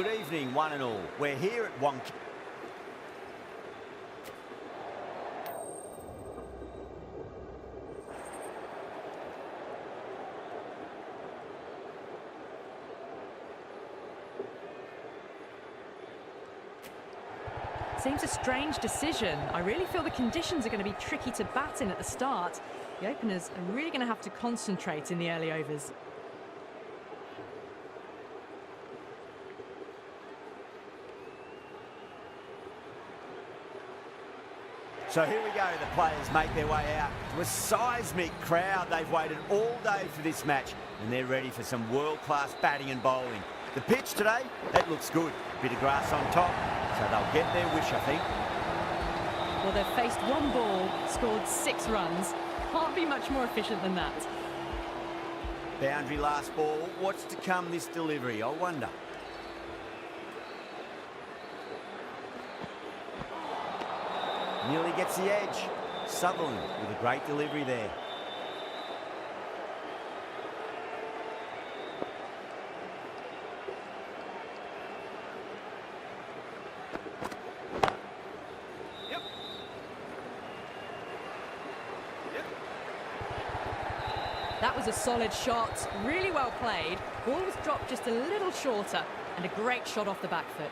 good evening, one and all. We're here at Wonk. Seems a strange decision. I really feel the conditions are going to be tricky to bat in at the start. The openers are really going to have to concentrate in the early overs. So here we go, the players make their way out to a seismic crowd. They've waited all day for this match and they're ready for some world-class batting and bowling. The pitch today, that looks good. Bit of grass on top, so they'll get their wish, I think. Well, they've faced one ball, scored 6 runs. Can't be much more efficient than that. Boundary last ball. What's to come this delivery, I wonder? Nearly gets the edge. Sutherland with a great delivery there. That was a solid shot, really well played. Ball was dropped just a little shorter and a great shot off the back foot.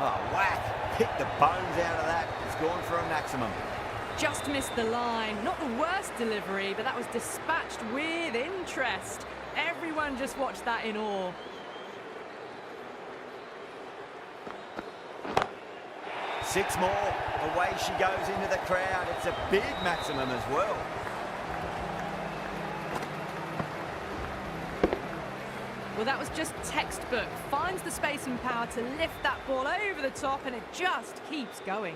Oh, whack! Picked the bones out of that. It's gone for a maximum. Just missed the line. Not the worst delivery, but that was dispatched with interest. Everyone just watched that in awe. Six more. Away she goes into the crowd. It's a big maximum as well. Well, that was just textbook. Finds the space and power to lift that ball over the top, and it just keeps going.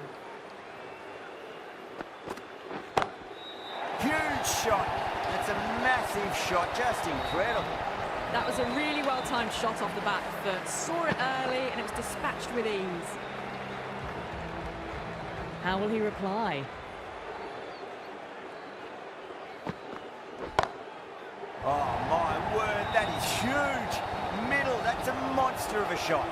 Huge shot. That's a massive shot. Just incredible. That was a really well-timed shot off the back foot. Saw it early, and it was dispatched with ease. How will he reply? Oh, my word, that is huge. Middle, that's a monster of a shot.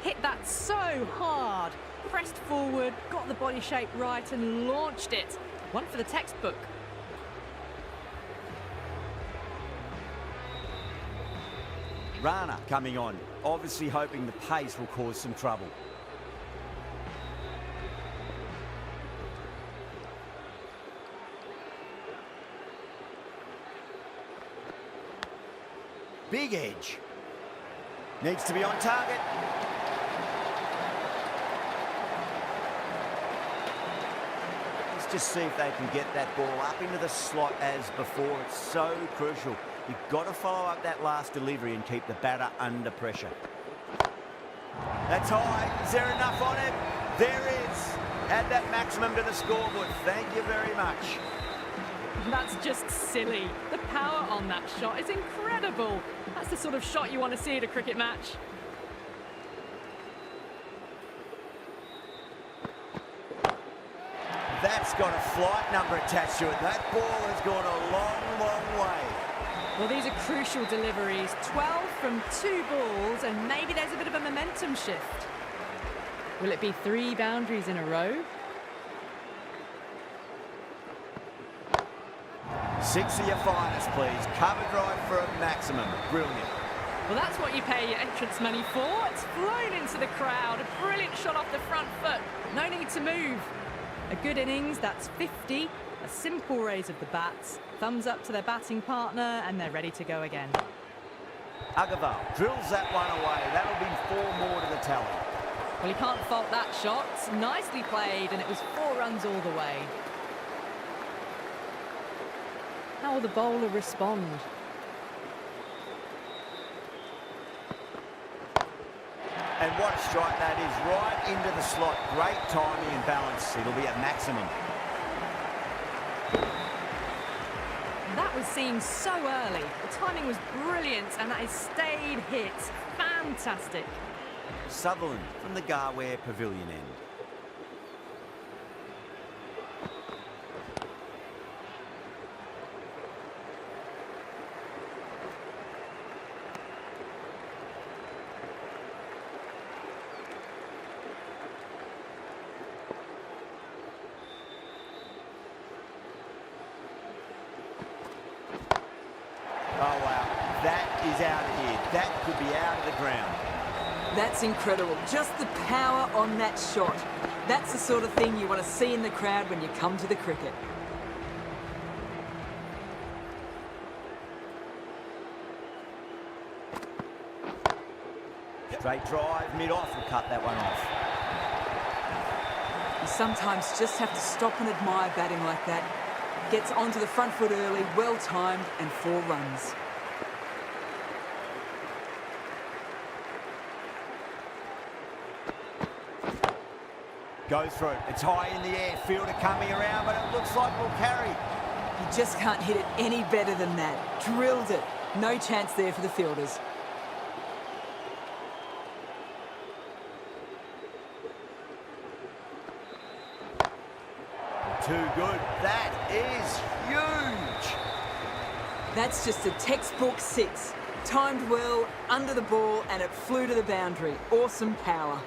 Hit that so hard. Pressed forward, got the body shape right and launched it. One for the textbook. Rana coming on, obviously hoping the pace will cause some trouble. Big edge. Needs to be on target. Let's just see if they can get that ball up into the slot as before. It's so crucial. You've got to follow up that last delivery and keep the batter under pressure. That's high. Is there enough on it? There is. Add that maximum to the scoreboard. Thank you very much. That's just silly. The power on that shot is incredible. That's the sort of shot you want to see at a cricket match. That's got a flight number attached to it. That ball has gone a long, long way. Well, these are crucial deliveries. 12 from 2 balls, and maybe there's a bit of a momentum shift. Will it be 3 boundaries in a row? 6 of your finest, please. Cover drive for a maximum. Brilliant. Well, that's what you pay your entrance money for. It's flown into the crowd. A brilliant shot off the front foot. No need to move. A good innings, that's 50. A simple raise of the bats. Thumbs up to their batting partner, and they're ready to go again. Agarwal drills that one away. That'll be 4 more to the tally. Well, you can't fault that shot. Nicely played, and it was 4 runs all the way. How will the bowler respond? And what a strike that is, right into the slot. Great timing and balance. It'll be a maximum. That was seen so early. The timing was brilliant, and that is stayed hit. Fantastic. Sutherland from the Garware Pavilion end. Oh, wow. That is out of here. That could be out of the ground. That's incredible. Just the power on that shot. That's the sort of thing you want to see in the crowd when you come to the cricket. Straight drive, mid-off, will cut that one off. You sometimes just have to stop and admire batting like that. Gets onto the front foot early, well timed, and 4 runs. Goes through it. It's high in the air. Fielder coming around, but it looks like we'll carry. You just can't hit it any better than that. Drilled it. No chance there for the fielders. Too good. That is huge. That's just a textbook 6. Timed well, under the ball, and it flew to the boundary. Awesome power.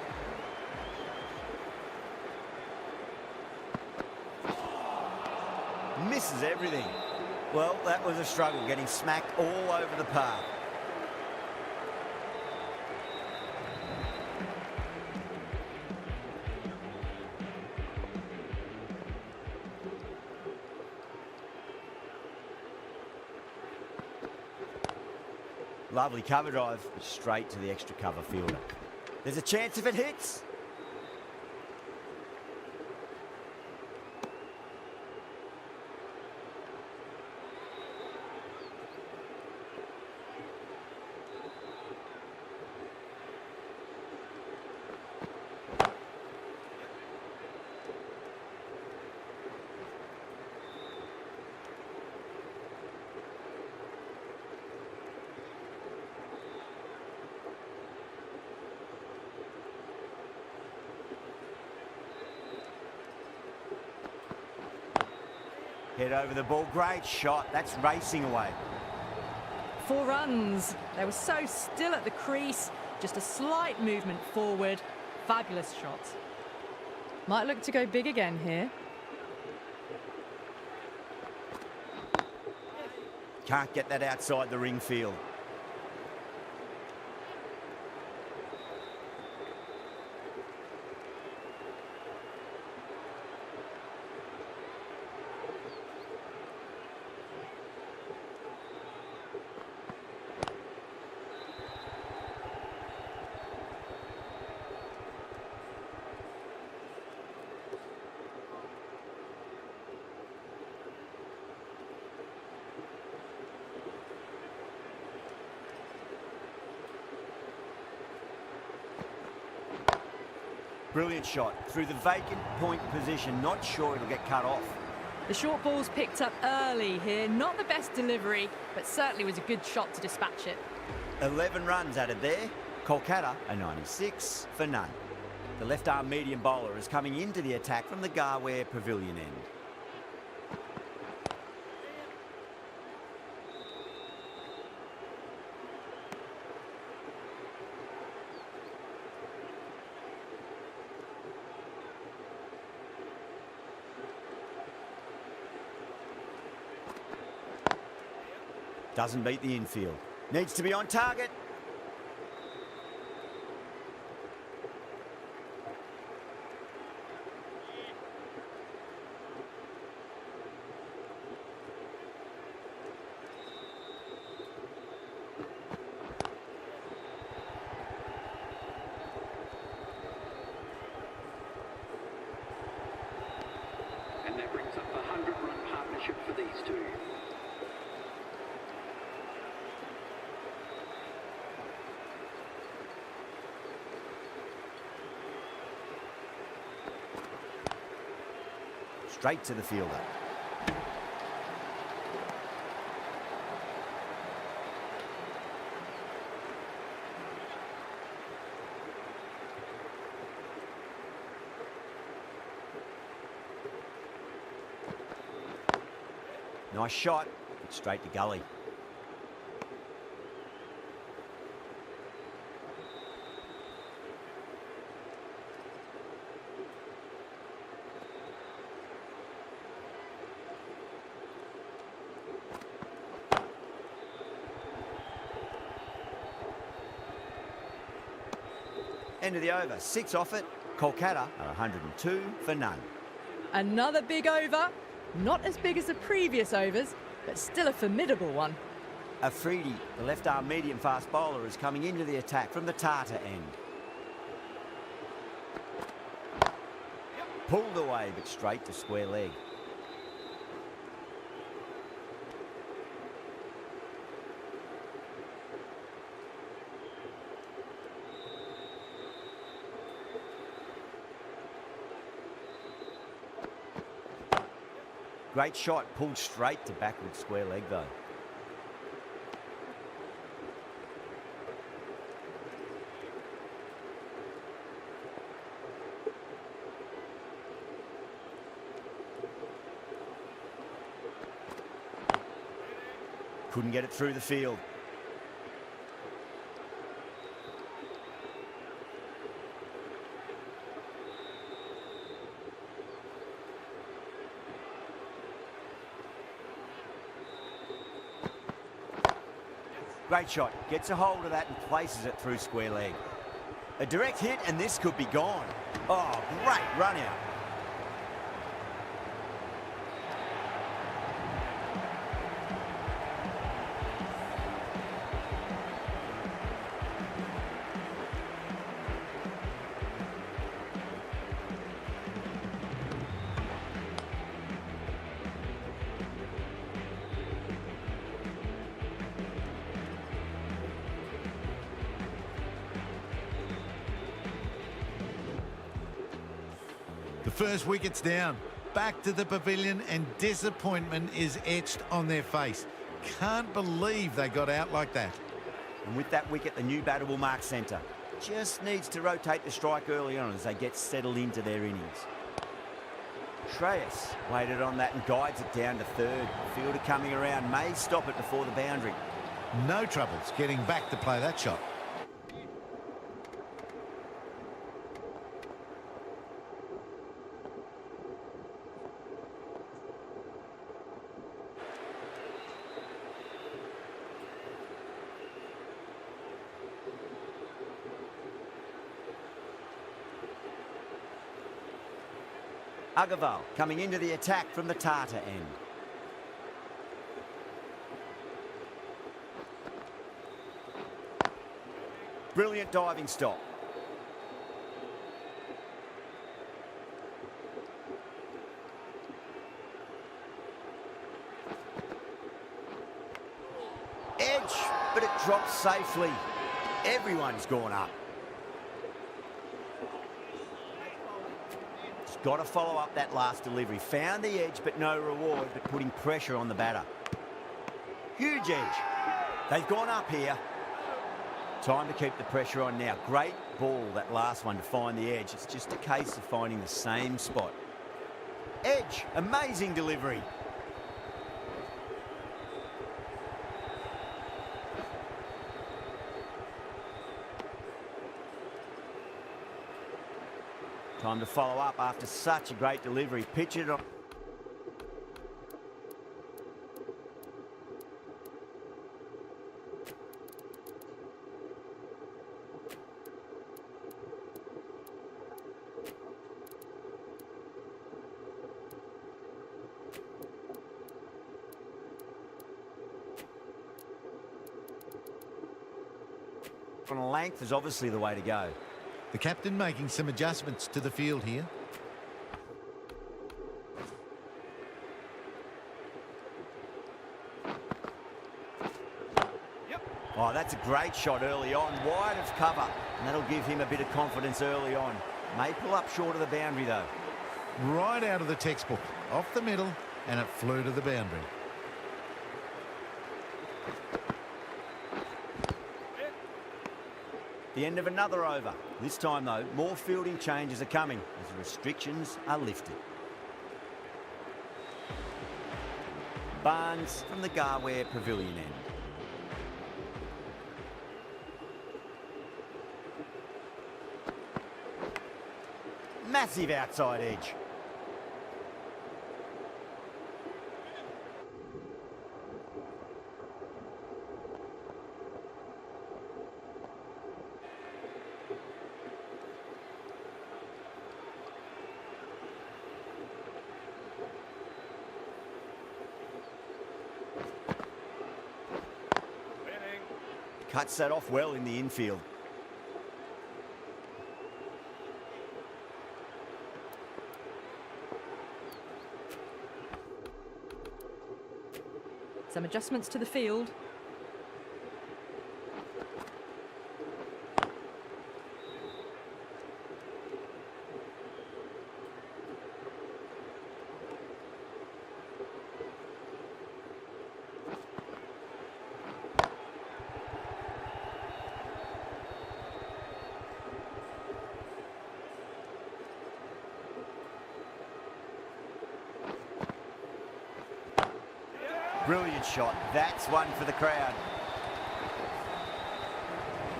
Misses everything. Well, that was a struggle, getting smacked all over the park. Lovely cover drive, straight to the extra cover fielder. There's a chance if it hits. Head over the ball, great shot. That's racing away. 4 runs. They were so still at the crease. Just a slight movement forward. Fabulous shot. Might look to go big again here. Can't get that outside the ring field. Brilliant shot through the vacant point position. Not sure it'll get cut off. The short ball's picked up early here. Not the best delivery, but certainly was a good shot to dispatch it. 11 runs added there. Kolkata a 96 for none. The left-arm medium bowler is coming into the attack from the Garware Pavilion end. Doesn't beat the infield. Needs to be on target. And that brings up a 100-run partnership for these two. Straight to the fielder. Nice shot, but straight to gully. End of the over, 6 off it. Kolkata are 102 for none. Another big over. Not as big as the previous overs, but still a formidable one. Afridi, the left-arm medium-fast bowler, is coming into the attack from the Tata end. Pulled away, but straight to square leg. Great shot, pulled straight to backward square leg though. Couldn't get it through the field. Great shot, gets a hold of that and places it through square leg. A direct hit and this could be gone. Oh, great run out. The first wicket's down. Back to the pavilion and disappointment is etched on their face. Can't believe they got out like that. And with that wicket, the new batter will mark centre. Just needs to rotate the strike early on as they get settled into their innings. Shreyas waited on that and guides it down to third. Fielder coming around, may stop it before the boundary. No troubles getting back to play that shot. Agarwal coming into the attack from the Tata end. Brilliant diving stop. Edge, but it drops safely. Everyone's gone up. Got to follow up that last delivery. Found the edge, but no reward, but putting pressure on the batter. Huge edge. They've gone up here. Time to keep the pressure on now. Great ball, that last one, to find the edge. It's just a case of finding the same spot. Edge, amazing delivery. Time to follow up after such a great delivery. Pitch it on. From length is obviously the way to go. The captain making some adjustments to the field here. Oh, that's a great shot early on, wide of cover, and that'll give him a bit of confidence early on. May pull up short of the boundary though. Right out of the textbook, off the middle, and it flew to the boundary. The end of another over. This time though, more fielding changes are coming as the restrictions are lifted. Barnes from the Garware Pavilion end. Massive outside edge. Cuts that off well in the infield. Some adjustments to the field. Brilliant shot. That's one for the crowd.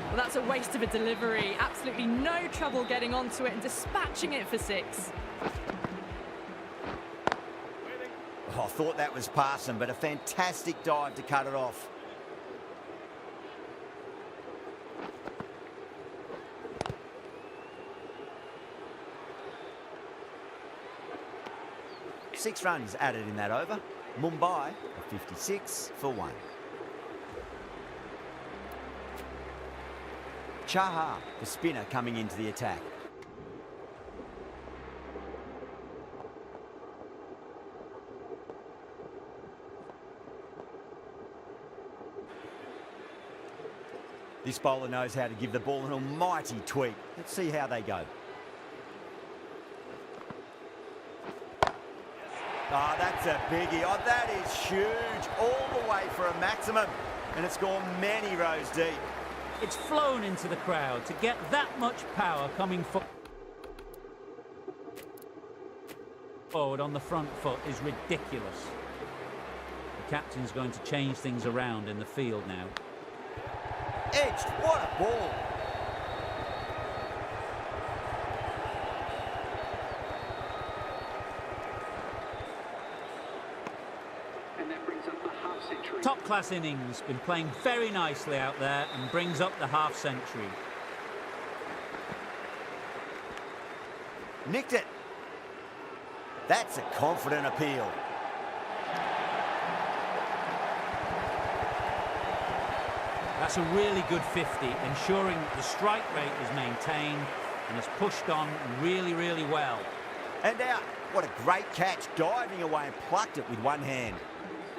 Well, that's a waste of a delivery. Absolutely no trouble getting onto it and dispatching it for 6. Oh, I thought that was passing, but a fantastic dive to cut it off. Six runs added in that over. Mumbai, a 56 for 1. Chahar, the spinner, coming into the attack. This bowler knows how to give the ball an almighty tweak. Let's see how they go. Oh, that's a biggie. Oh, that is huge. All the way for a maximum. And it's gone many rows deep. It's flown into the crowd. To get that much power coming forward on the front foot is ridiculous. The captain's going to change things around in the field now. Edged. What a ball. And that brings up the half century. Top class innings, been playing very nicely out there and brings up the half century. Nicked it. That's a confident appeal. That's a really good 50, ensuring the strike rate is maintained and has pushed on really, really well. And out. What a great catch. Diving away and plucked it with one hand.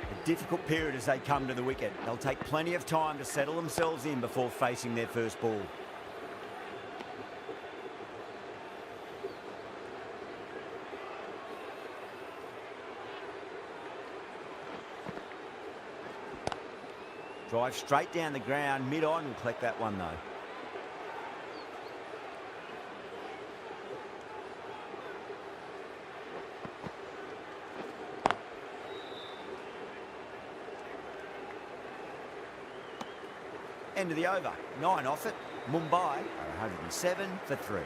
A difficult period as they come to the wicket. They'll take plenty of time to settle themselves in before facing their first ball. Drive straight down the ground, mid-on, will collect that one though. End of the over, 9 off it. Mumbai are 107 for 3.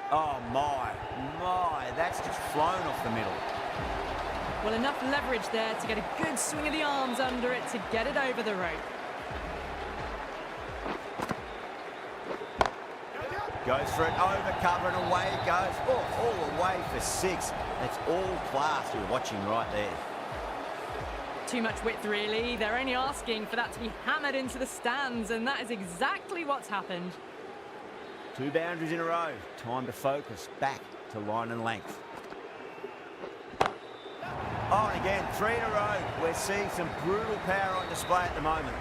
Oh my, that's just flown off the middle. Well, enough leverage there to get a good swing of the arms under it to get it over the rope. Goes for it, over cover and away it goes. Oh, all the way for 6. That's all class you're watching right there. Too much width, really. They're only asking for that to be hammered into the stands, and that is exactly what's happened. 2 boundaries in a row. Time to focus. Back to line and length. Oh, and again, 3 in a row. We're seeing some brutal power on display at the moment.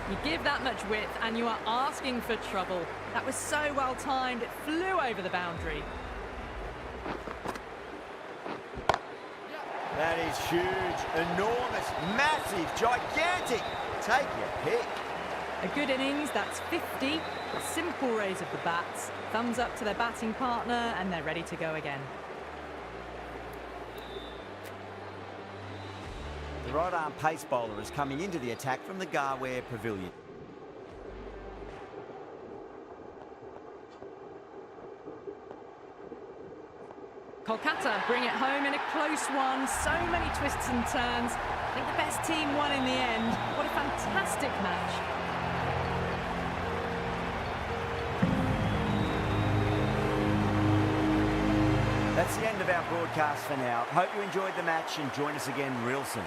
You give that much width and you are asking for trouble. That was so well timed, it flew over the boundary. That is huge, enormous, massive, gigantic. Take your pick. A good innings, that's 50. A simple raise of the bats. Thumbs up to their batting partner and they're ready to go again. The right-arm pace bowler is coming into the attack from the Garware Pavilion. Kolkata bring it home in a close one. So many twists and turns. I think the best team won in the end. What a fantastic match. That's the end of our broadcast for now. Hope you enjoyed the match and join us again real soon.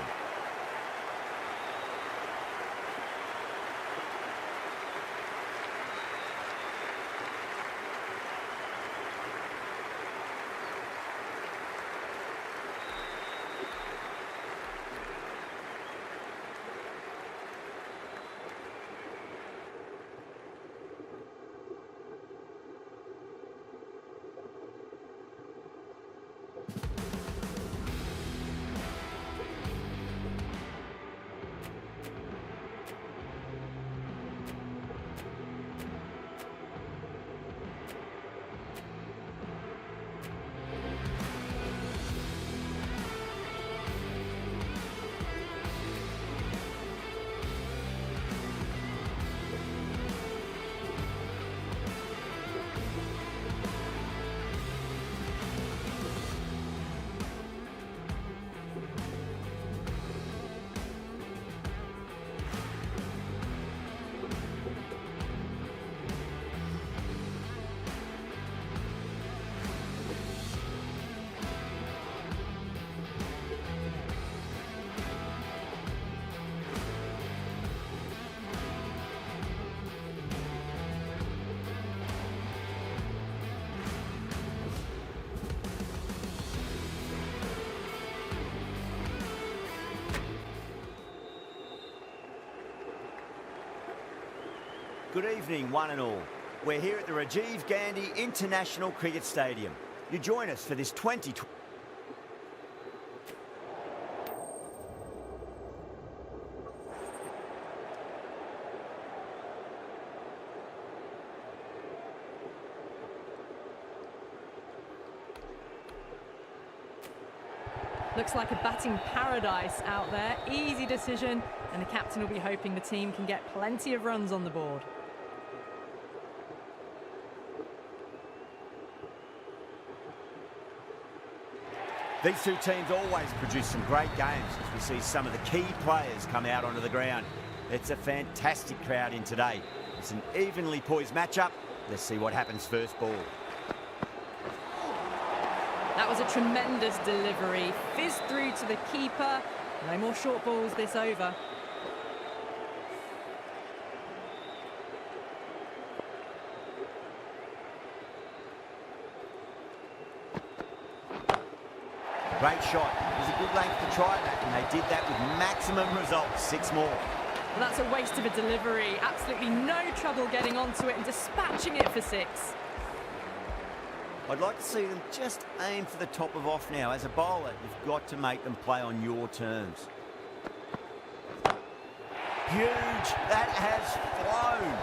Good evening, one and all. We're here at the Rajiv Gandhi International Cricket Stadium. You join us for this 2020. Looks like a batting paradise out there. Easy decision, and the captain will be hoping the team can get plenty of runs on the board. These two teams always produce some great games as we see some of the key players come out onto the ground. It's a fantastic crowd in today. It's an evenly poised matchup. Let's see what happens first ball. That was a tremendous delivery. Fizzed through to the keeper. No more short balls this over. Great shot. It was a good length to try that, and they did that with maximum results. 6 more. Well, that's a waste of a delivery. Absolutely no trouble getting onto it and dispatching it for 6. I'd like to see them just aim for the top of off now. As a bowler, you've got to make them play on your terms. Huge. That has flown.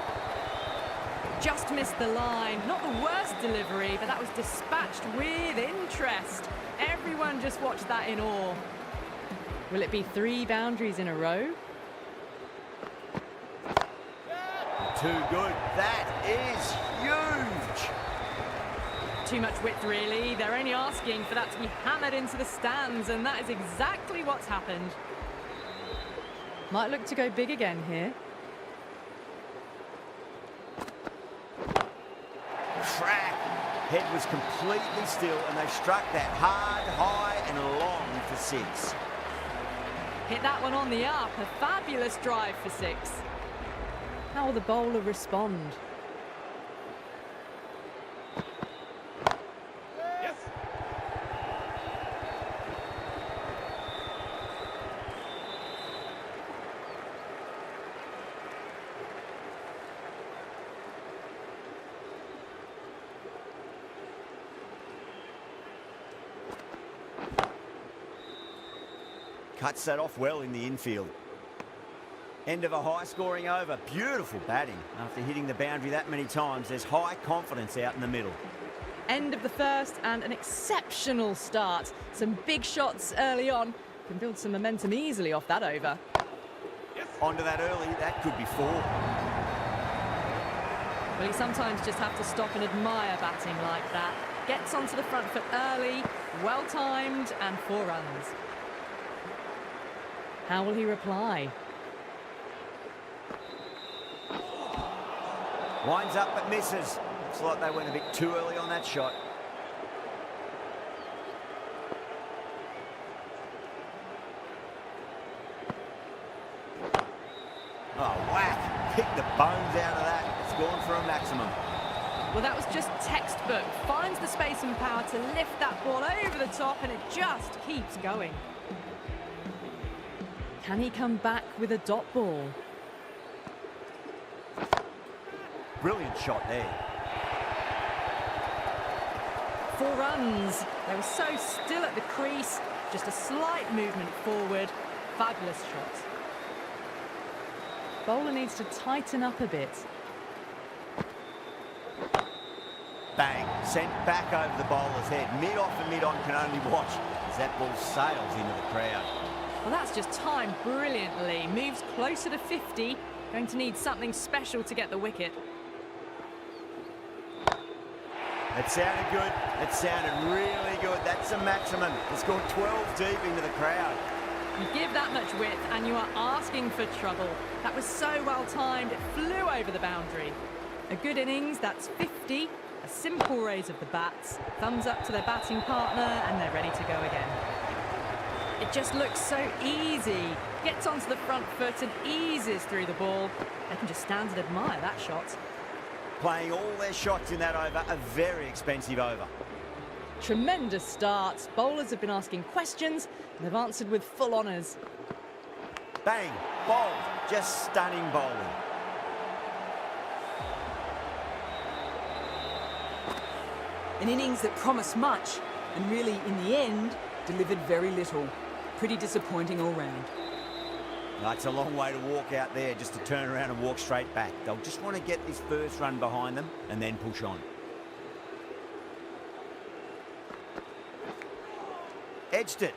Just missed the line. Not the worst delivery, but that was dispatched with interest. Everyone just watched that in awe. Will it be 3 boundaries in a row? Too good. That is huge. Too much width, really. They're only asking for that to be hammered into the stands, and that is exactly what's happened. Might look to go big again here. Crack. Head was completely still, and they struck that hard, high, and long for 6. Hit that one on the up. A fabulous drive for 6. How will the bowler respond? Cuts that off well in the infield. End of a high-scoring over. Beautiful batting. After hitting the boundary that many times, there's high confidence out in the middle. End of the first and an exceptional start. Some big shots early on. Can build some momentum easily off that over. Onto that early, that could be 4. Well, you sometimes just have to stop and admire batting like that. Gets onto the front foot early, well-timed, and 4 runs. How will he reply? Winds up but misses. Looks like they went a bit too early on that shot. Oh, whack. Pick the bones out of that. It's gone for a maximum. Well, that was just textbook. Finds the space and power to lift that ball over the top, and it just keeps going. Can he come back with a dot ball? Brilliant shot there. 4 runs. They were so still at the crease. Just a slight movement forward. Fabulous shot. Bowler needs to tighten up a bit. Bang. Sent back over the bowler's head. Mid-off and mid-on can only watch as that ball sails into the crowd. Well, that's just timed brilliantly. Moves closer to 50. Going to need something special to get the wicket. It sounded good. It sounded really good. That's a maximum. It's gone 12 deep into the crowd. You give that much width and you are asking for trouble. That was so well timed, it flew over the boundary. A good innings, that's 50. A simple raise of the bats. Thumbs up to their batting partner and they're ready to go again. It just looks so easy. Gets onto the front foot and eases through the ball. They can just stand and admire that shot. Playing all their shots in that over, a very expensive over. Tremendous start. Bowlers have been asking questions and they've answered with full honours. Bang, bowled, just stunning bowling. An innings that promised much and really, in the end, delivered very little. Pretty disappointing all round. No, it's a long way to walk out there just to turn around and walk straight back. They'll just want to get this first run behind them and then push on. Edged it.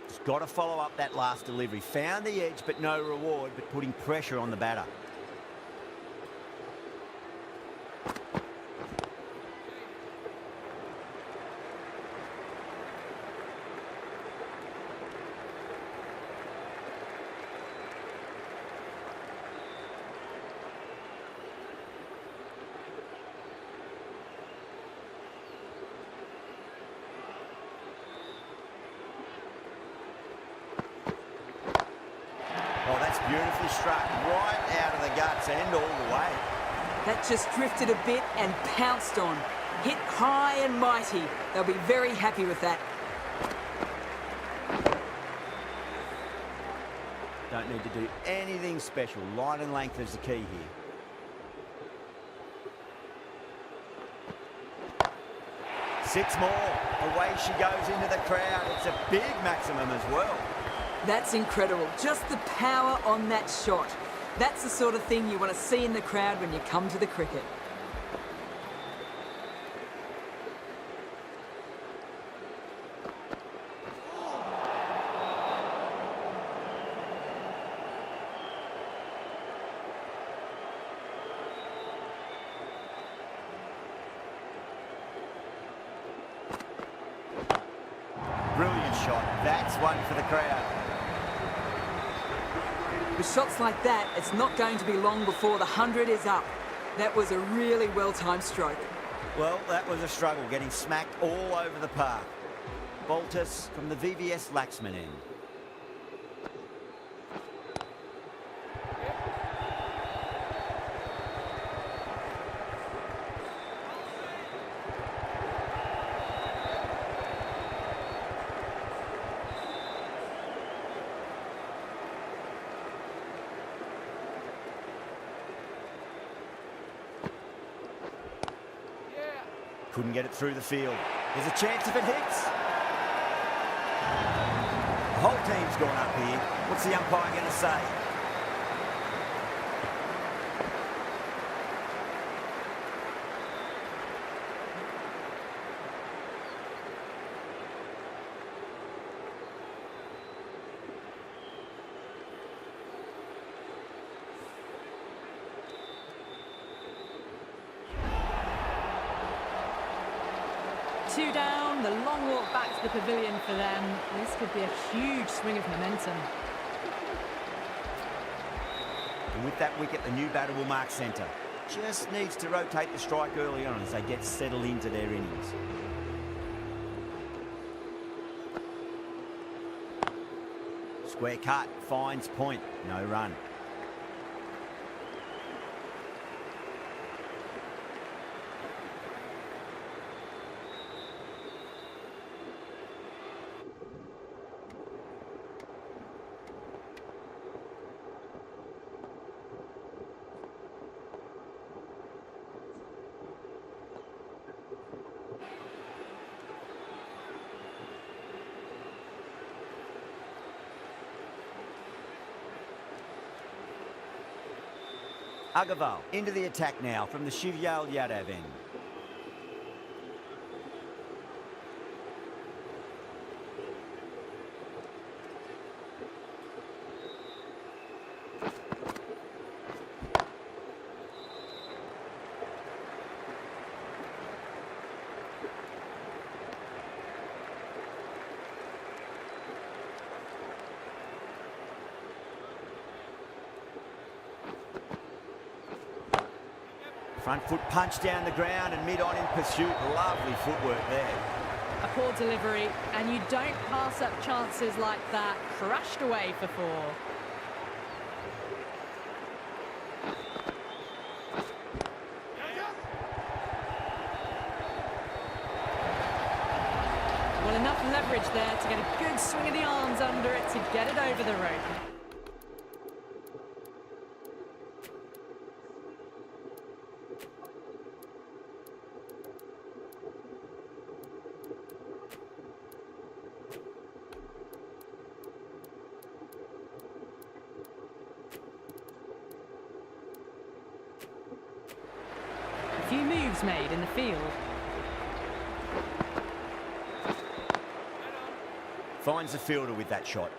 Just got to follow up that last delivery. Found the edge, but no reward, but putting pressure on the batter. Oh, that's beautifully struck. Right out of the guts and all the way. That just drifted a bit and pounced on. Hit high and mighty. They'll be very happy with that. Don't need to do anything special. Line and length is the key here. Six more. Away she goes into the crowd. It's a big maximum as well. That's incredible. Just the power on that shot. That's the sort of thing you want to see in the crowd when you come to the cricket. Brilliant shot. That's one for the crowd. With shots like that, it's not going to be long before the 100 is up. That was a really well-timed stroke. Well, that was a struggle, getting smacked all over the park. Baltus from the VVS Laxman end. Couldn't get it through the field. There's a chance if it hits. The whole team's gone up here. What's the umpire going to say? Two down, the long walk back to the pavilion for them. This could be a huge swing of momentum. And with that wicket, the new batter will mark centre. Just needs to rotate the strike early on as they get settled into their innings. Square cut, finds point, no run. Agarwal into the attack now from the Shivyal Yadav end. Front foot punch down the ground and mid-on in pursuit. Lovely footwork there. A poor delivery, and you don't pass up chances like that. Crushed away for four. Well, enough leverage there to get a good swing of the arms under it to get it over the rope. A few moves made in the field. Finds the fielder with that shot.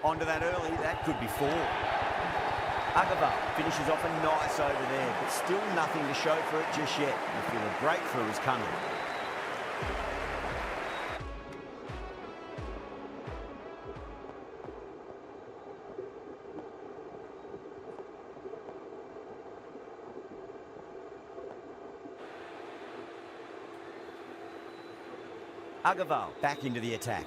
Onto that early, that could be four. Agarwal finishes off a nice over there, but still nothing to show for it just yet. You feel a breakthrough is coming. Agarwal back into the attack.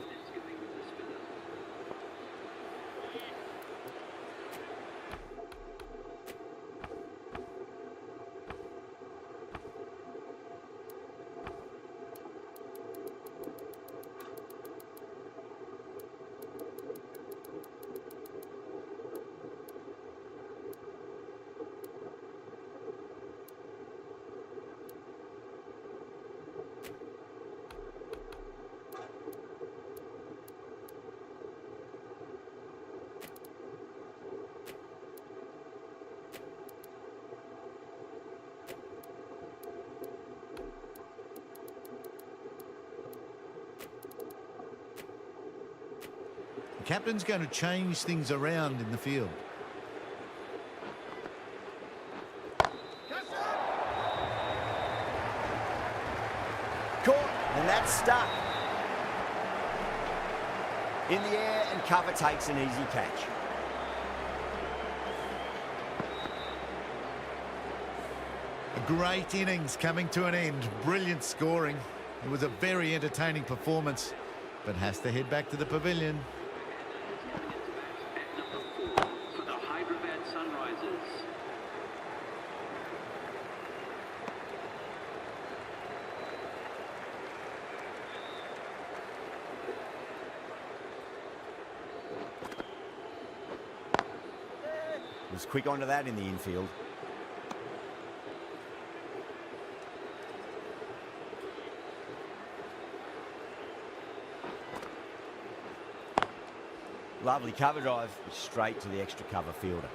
The captain's going to change things around in the field. Caught, and that's stuck. In the air, and cover takes an easy catch. A great innings coming to an end. Brilliant scoring. It was a very entertaining performance, but has to head back to the pavilion. For the Hyderabad Sunrisers. Was quick onto that in the infield. Lovely cover drive, straight to the extra cover fielder.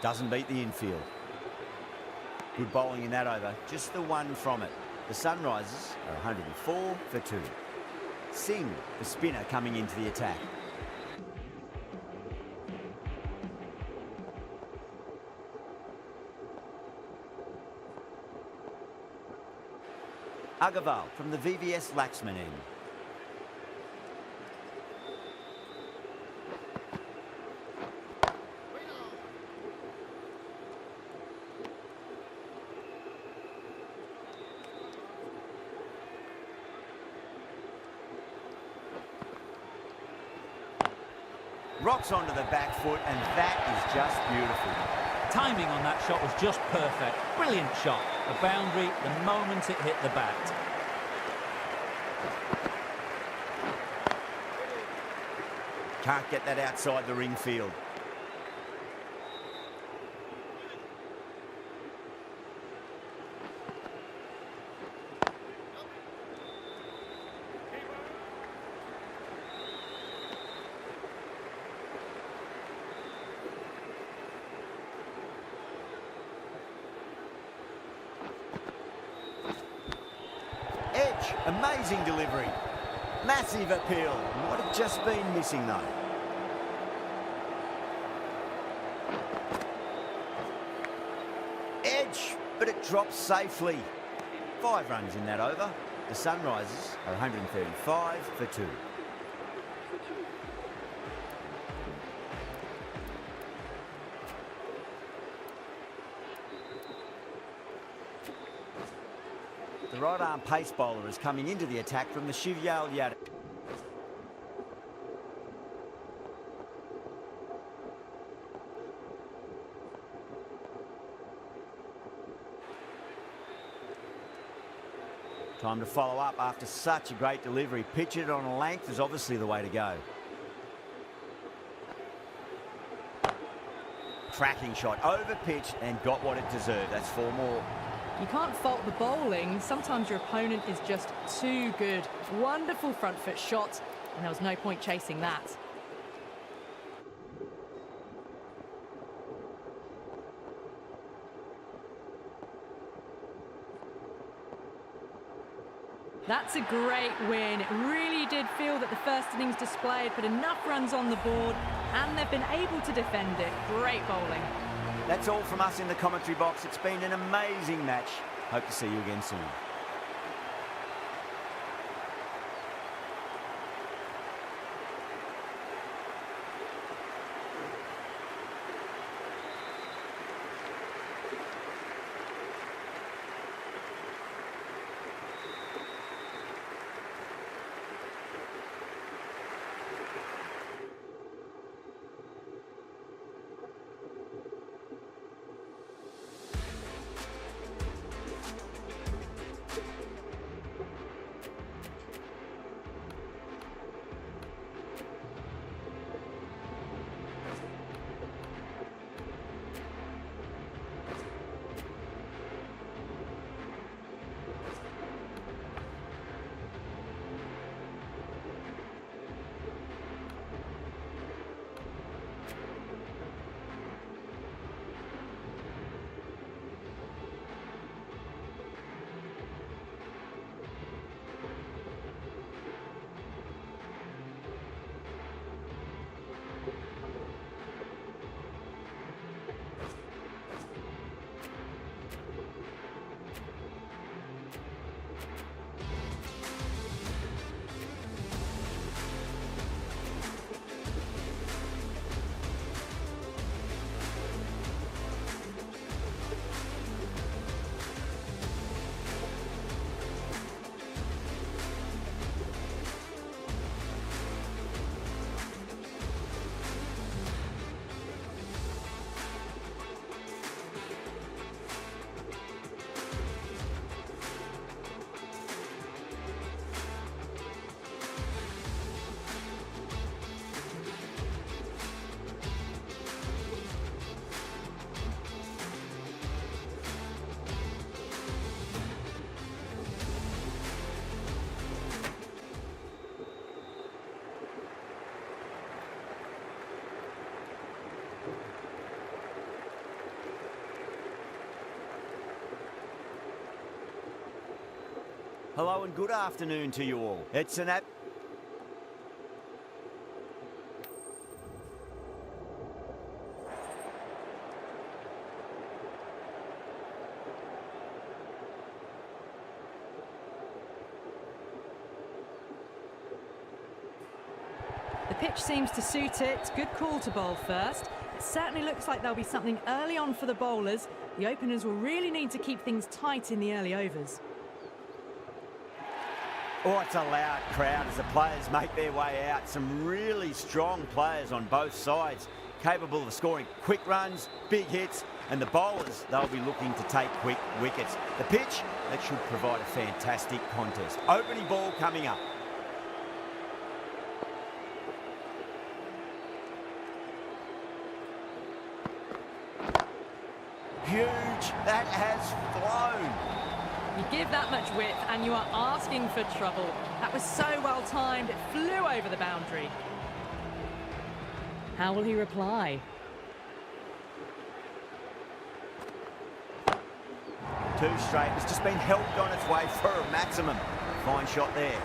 Doesn't beat the infield. Good bowling in that over, just the one from it. The Sunrisers are 104 for 2. Singh, the spinner, coming into the attack. Agarwal from the VVS Laxman end. Rocks onto the back foot, and that is just beautiful. Timing on that shot was just perfect. Brilliant shot. A boundary the moment it hit the bat. Can't get that outside the ring field. Edge, amazing delivery. Massive appeal. What had just been missing though? Edge, but it drops safely. 5 runs in that over. The Sunrisers are 135 for 2. The right arm pace bowler is coming into the attack from the Shivyal Yadav. Time to follow up after such a great delivery. Pitch it on a length is obviously the way to go. Cracking shot, over pitch and got what it deserved. That's 4 more. You can't fault the bowling. Sometimes your opponent is just too good. Wonderful front foot shot, and there was no point chasing that. That's a great win. It really did feel that the first innings display had put enough runs on the board, and they've been able to defend it. Great bowling. That's all from us in the commentary box. It's been an amazing match. Hope to see you again soon. Hello and good afternoon to you all. It's an The pitch seems to suit it. Good call to bowl first. It certainly looks like there'll be something early on for the bowlers. The openers will really need to keep things tight in the early overs. Oh, it's a loud crowd as the players make their way out. Some really strong players on both sides, capable of scoring quick runs, big hits, and the bowlers, they'll be looking to take quick wickets. The pitch, that should provide a fantastic contest. Opening ball coming up. Huge, that has flown. You give that much width and you are asking for trouble. That was so well timed, it flew over the boundary. How will he reply? Too straight, it's just been helped on its way for a maximum. Fine shot there.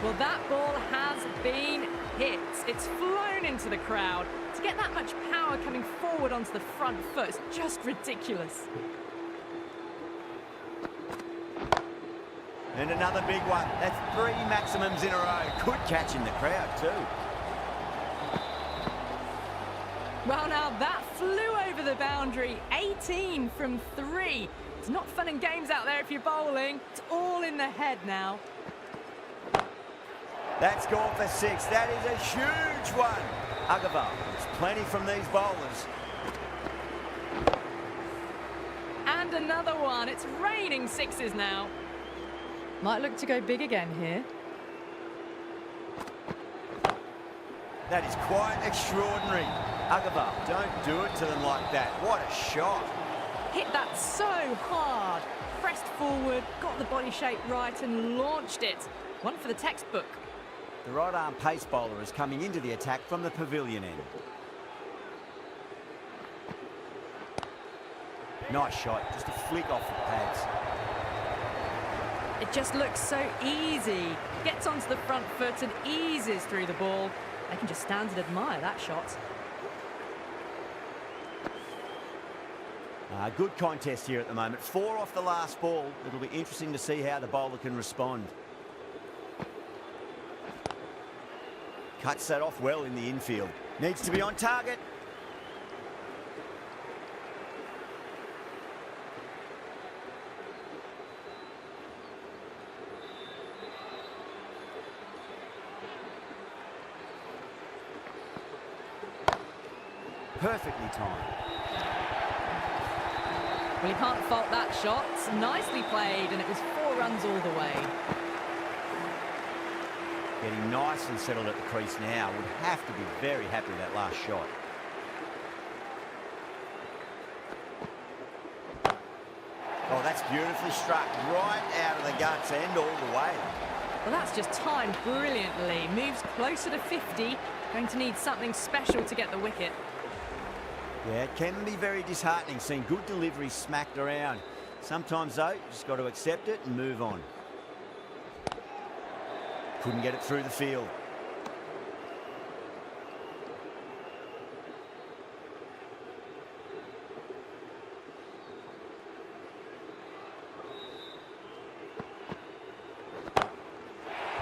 Well, that ball has been hit. It's flown into the crowd. To get that much power coming forward onto the front foot is just ridiculous. And another big one. That's 3 maximums in a row. Good catch in the crowd too. Well, now that flew over the boundary. 18 from 3. It's not fun and games out there if you're bowling. It's all in the head now. That's gone for 6. That is a huge one. Agarwal, there's plenty from these bowlers. And another one. It's raining sixes now. Might look to go big again here. That is quite extraordinary. Agarwal, don't do it to them like that. What a shot. Hit that so hard. Pressed forward, got the body shape right and launched it. One for the textbook. The right arm pace bowler is coming into the attack from the pavilion end. Nice shot, just a flick off the pads. It just looks so easy. Gets onto the front foot and eases through the ball. I can just stand and admire that shot. Good contest here at the moment. 4 off the last ball. It'll be interesting to see how the bowler can respond. Cuts that off well in the infield. Needs to be on target. Perfectly timed. Well, you can't fault that shot. Nicely played, and it was 4 runs all the way. Getting nice and settled at the crease now. Would have to be very happy with that last shot. Oh, that's beautifully struck. Right out of the guts end all the way. Well, that's just timed brilliantly. Moves closer to 50. Going to need something special to get the wicket. Yeah, it can be very disheartening seeing good delivery smacked around. Sometimes, though, you just got to accept it and move on. Couldn't get it through the field.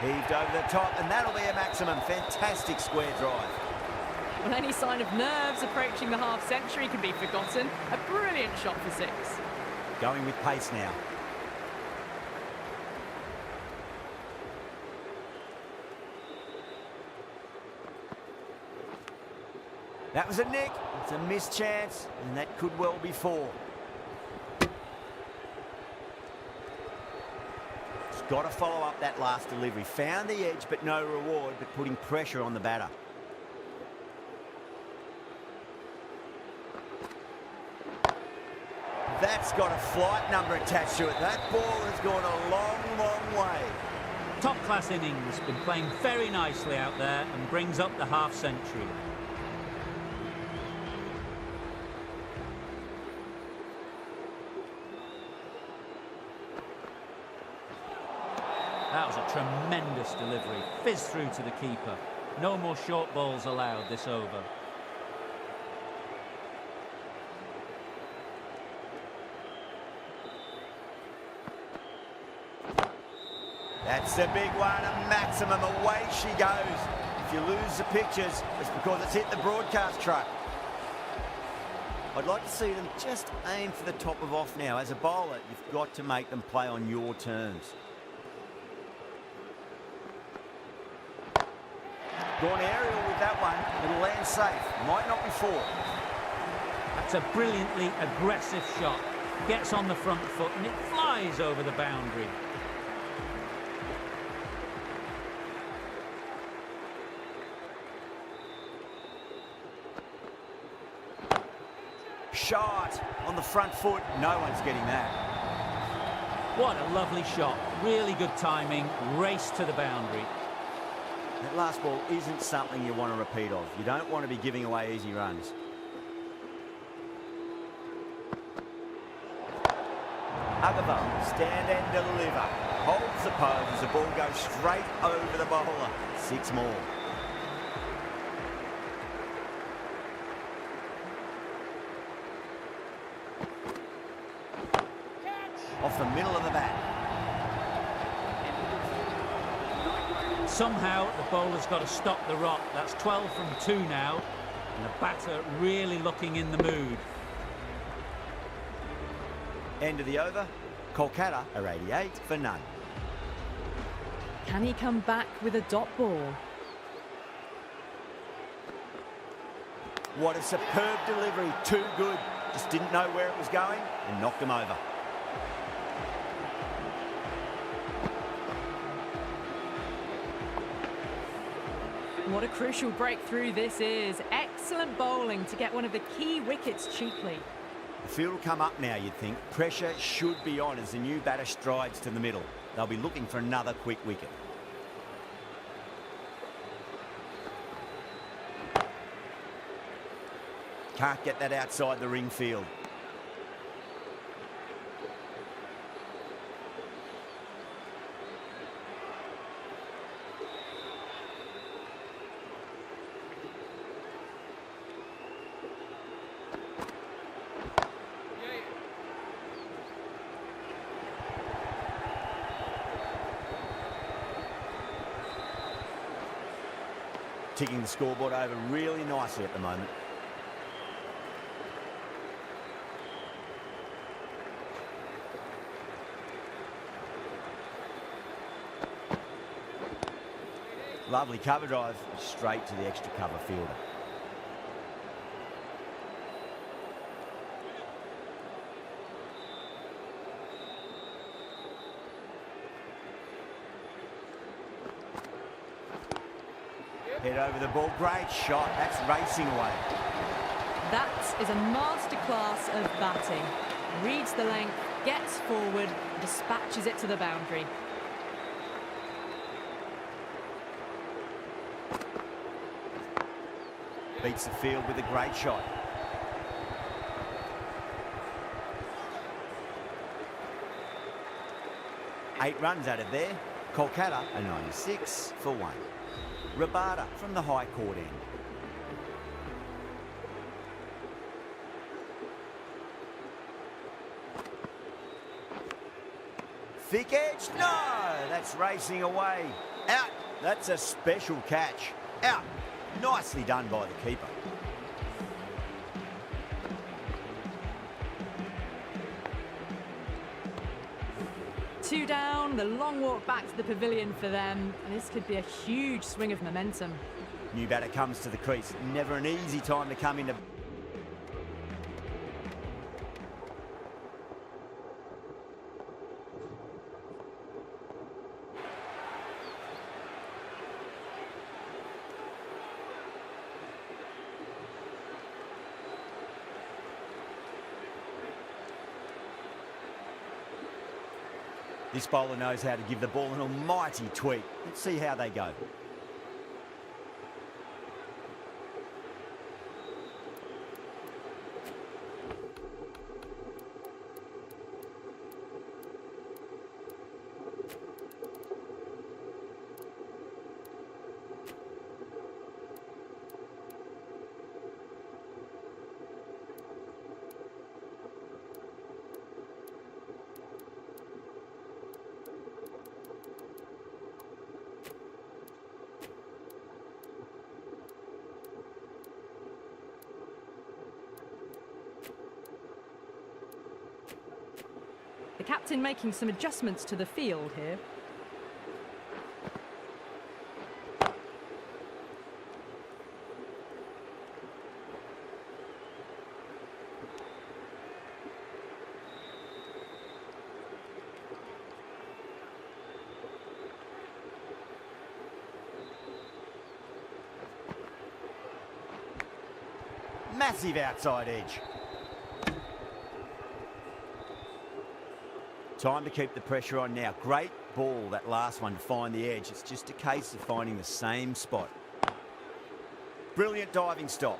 Heaved over the top, and that'll be a maximum. Fantastic square drive. Well, any sign of nerves approaching the half-century can be forgotten. A brilliant shot for 6. Going with pace now. That was a nick. It's a missed chance, and that could well be 4. Just got to follow up that last delivery. Found the edge, but no reward, but putting pressure on the batter. That's got a flight number attached to it. That ball has gone a long, long way. Top-class innings, been playing very nicely out there and brings up the half-century. tremendous delivery. Fizz through to the keeper. No more short balls allowed this over. That's a big one, a maximum. Away she goes. If you lose the pictures, it's because it's hit the broadcast truck. I'd like to see them just aim for the top of off now. As a bowler, you've got to make them play on your terms. Gone aerial with that one. It'll land safe. Might not be four. That's a brilliantly aggressive shot. Gets on the front foot and it flies over the boundary. Shot on the front foot. No one's getting that. What a lovely shot. Really good timing. Race to the boundary. That last ball isn't something you want to repeat of. You don't want to be giving away easy runs. Agarwal, stand and deliver. Holds the pose as the ball goes straight over the bowler. 6 more. Off the middle of the bat. Somehow the bowler's got to stop the rot. That's 12 from 2 now. And the batter really looking in the mood. End of the over. Kolkata are 88 for none. Can he come back with a dot ball? What a superb delivery. Too good. Just didn't know where it was going and knocked him over. What a crucial breakthrough this is. Excellent bowling to get one of the key wickets cheaply. The field will come up now, you'd think. Pressure should be on as the new batter strides to the middle. They'll be looking for another quick wicket. Can't get that outside the ring field. Ticking the scoreboard over really nicely at the moment. Lovely cover drive, straight to the extra cover fielder. Head over the ball, great shot, that's racing away. That is a masterclass of batting. Reads the length, gets forward, dispatches it to the boundary. Beats the field with a great shot. Eight runs out of there. Kolkata are 96 for 1. Rabada from the high court end. Thick edge, no! That's racing away. Out, that's a special catch. Out, nicely done by the keeper. Two down, the long walk back to the pavilion for them. And this could be a huge swing of momentum. New batter comes to the crease. Never an easy time to come into... This bowler knows how to give the ball an almighty tweak. Let's see how they go. The captain making some adjustments to the field here. Massive outside edge. Time to keep the pressure on now. Great ball, that last one, to find the edge. It's just a case of finding the same spot. Brilliant diving stop.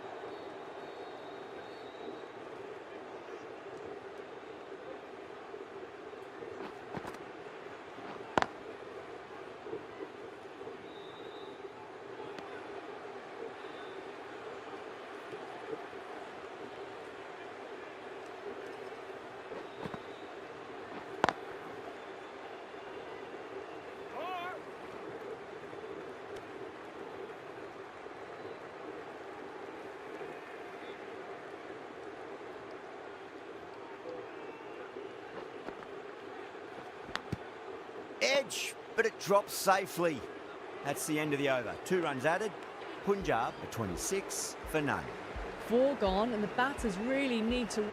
Edge, but it drops safely. That's the end of the over. 2 runs added. Punjab at 26 for none. 4 gone, and the batters really need to...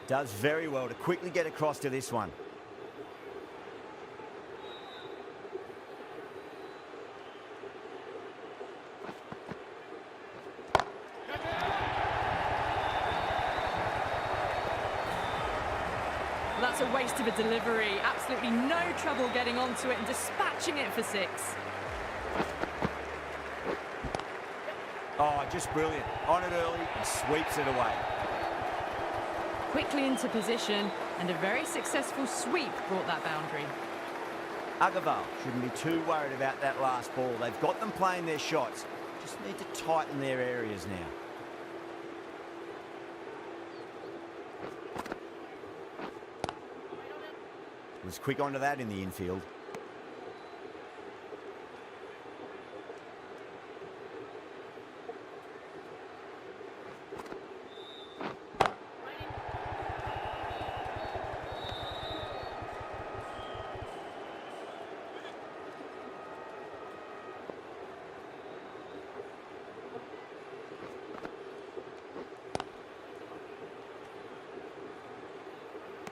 Does very well to quickly get across to this one. That's a waste of a delivery. Absolutely no trouble getting onto it and dispatching it for 6. Oh, just brilliant. On it early and sweeps it away. Quickly into position, and a very successful sweep brought that boundary. Agarwal shouldn't be too worried about that last ball. They've got them playing their shots. Just need to tighten their areas now. Was quick onto that in the infield.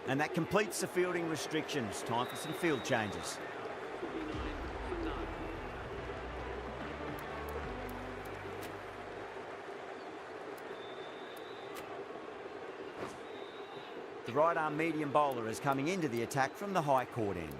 And that completes the fielding restrictions. Time for some field changes. 49 for none. The right arm medium bowler is coming into the attack from the high court end.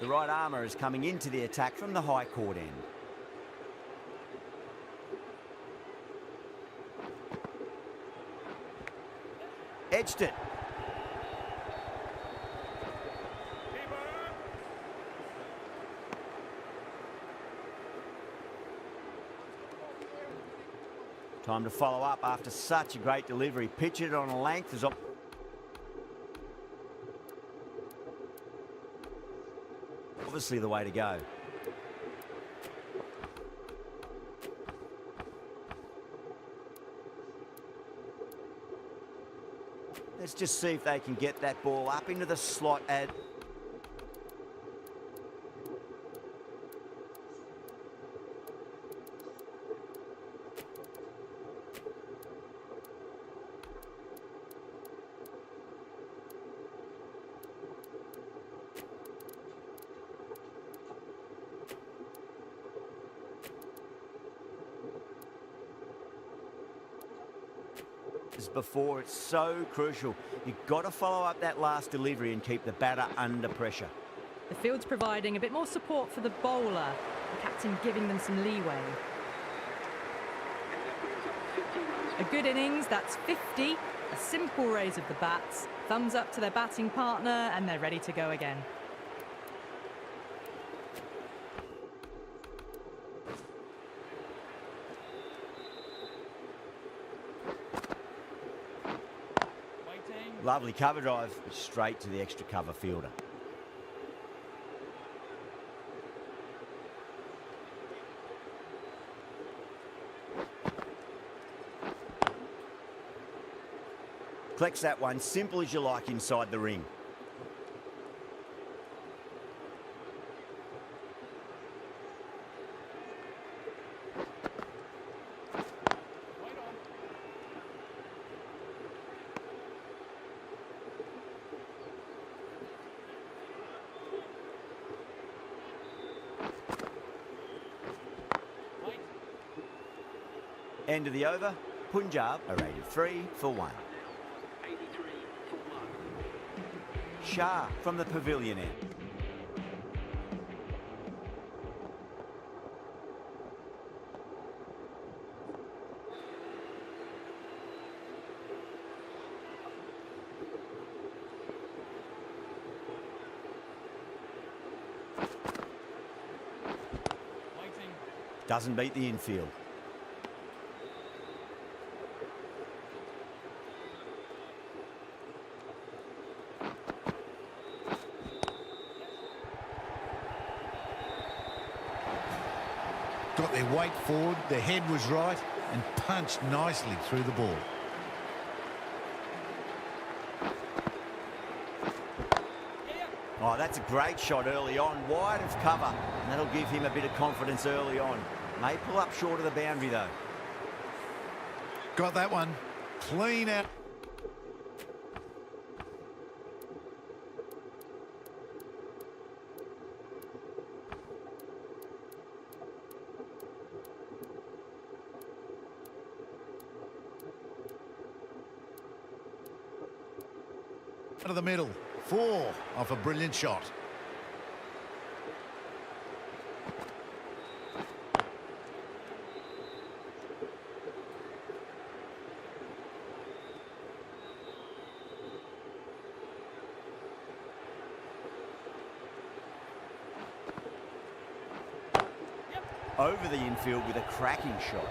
The right armour is coming into the attack from the high court end. Edged it. Time to follow up after such a great delivery. Pitch it on a length is obviously the way to go. Let's just see if they can get that ball up into the slot at... It's before. It's so crucial. You've got to follow up that last delivery and keep the batter under pressure. The field's providing a bit more support for the bowler, the captain giving them some leeway. A good innings, that's 50, a simple raise of the bats, thumbs up to their batting partner, and they're ready to go again. Lovely cover drive, straight to the extra cover fielder. Collects that one, simple as you like inside the ring. End of the over. Punjab are rated 3 for 1. 83 for 1. Shah from the pavilion end. Doesn't beat the infield. Got their weight forward, their head was right, and punched nicely through the ball. Oh, that's a great shot early on, wide of cover, and that'll give him a bit of confidence early on. May pull up short of the boundary though. Got that one. Clean out. Out of the middle. 4 off a brilliant shot. Over the infield with a cracking shot.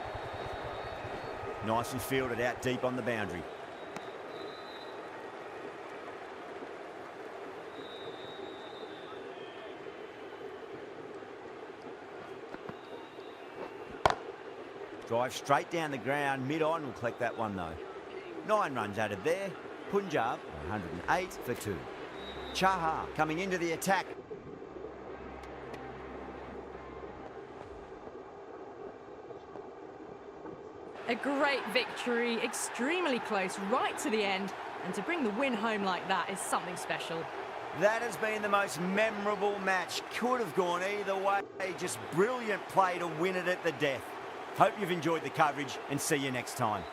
Nicely fielded out deep on the boundary. Drive straight down the ground, mid-on, will collect that one though. 9 runs added there. Punjab, 108 for 2. Chahar coming into the attack. A great victory, extremely close, right to the end. And to bring the win home like that is something special. That has been the most memorable match. Could have gone either way. Just brilliant play to win it at the death. Hope you've enjoyed the coverage and see you next time.